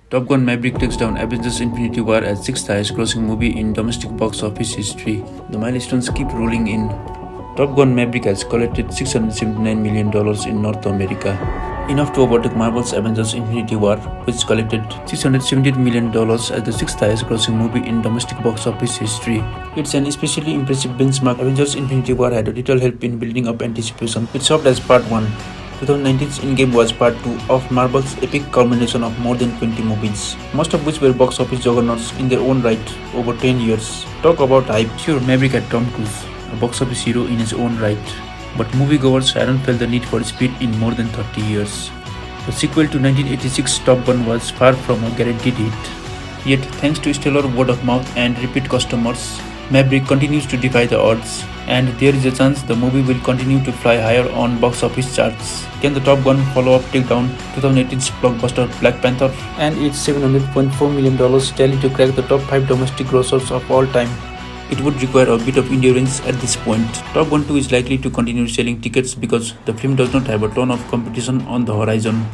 Top Gun Maverick takes down Avengers Infinity War as sixth highest grossing movie in domestic box office history. The milestones keep rolling in. Top Gun Maverick has collected $679 million in North America, enough to overtake Marvel's Avengers Infinity War, which collected $678 million as the sixth highest grossing movie in domestic box office history. It's an especially impressive benchmark. Avengers Infinity War had a little help in building up anticipation. It served as part 1. 2019's Endgame was part 2 of Marvel's epic culmination of more than 20 movies, most of which were box office juggernauts in their own right over 10 years. Talk about hype. Sure, Maverick had Tom Cruise, a box office hero in his own right, but moviegoers hadn't felt the need for speed in more than 30 years. The sequel to 1986's Top Gun was far from a guaranteed hit. Yet, thanks to stellar word of mouth and repeat customers, Maverick continues to defy the odds, and there is a chance the movie will continue to fly higher on box office charts. Can the Top Gun follow-up take down 2018's blockbuster Black Panther and its $700.4 million tally to crack the top 5 domestic grossers of all time? It would require a bit of endurance at this point. Top Gun 2 is likely to continue selling tickets because the film does not have a ton of competition on the horizon.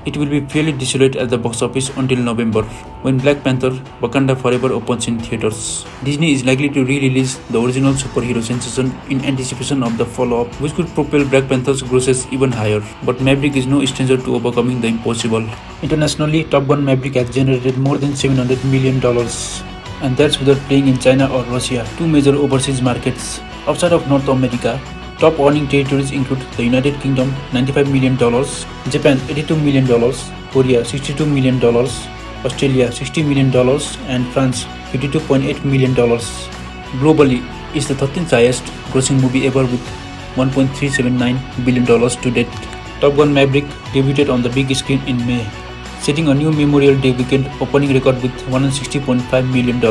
It will be fairly desolate at the box office until November, when Black Panther: Wakanda Forever opens in theaters. Disney is likely to re-release the original superhero sensation in anticipation of the follow-up, which could propel Black Panther's grosses even higher. But Maverick is no stranger to overcoming the impossible. Internationally, Top Gun Maverick has generated more than $700 million. And that's without playing in China or Russia, two major overseas markets. Outside of North America, top earning territories include the United Kingdom $95 million, Japan $82 million, Korea $62 million, Australia $60 million, and France $52.8 million. Globally, it's the 13th highest grossing movie ever with $1.379 billion to date. Top Gun Maverick debuted on the big screen in May, setting a new Memorial Day weekend opening record with $160.5 million.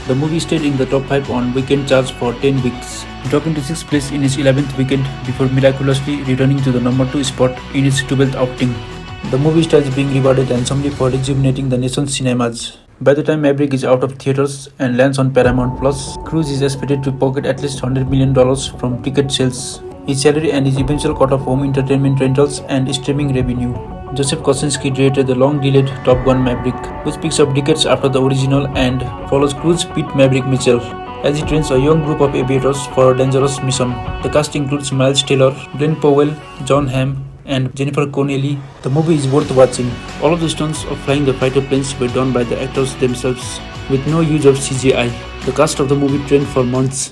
The movie stayed in the top 5 on weekend charts for 10 weeks, dropping to 6th place in its 11th weekend before miraculously returning to the number 2 spot in its 12th outing. The movie star is being rewarded handsomely for rejuvenating the nation's cinemas. By the time Maverick is out of theaters and lands on Paramount Plus, Cruise is expected to pocket at least $100 million from ticket sales, his salary and his eventual cut of home entertainment rentals and streaming revenue. Joseph Kosinski directed the long-delayed Top Gun Maverick, which picks up decades after the original and follows Cruise Pete Maverick Mitchell as he trains a young group of aviators for a dangerous mission. The cast includes Miles Taylor, Glenn Powell, John Hamm, and Jennifer Connelly. The movie is worth watching. All of the stunts of flying the fighter planes were done by the actors themselves, with no use of CGI. The cast of the movie trained for months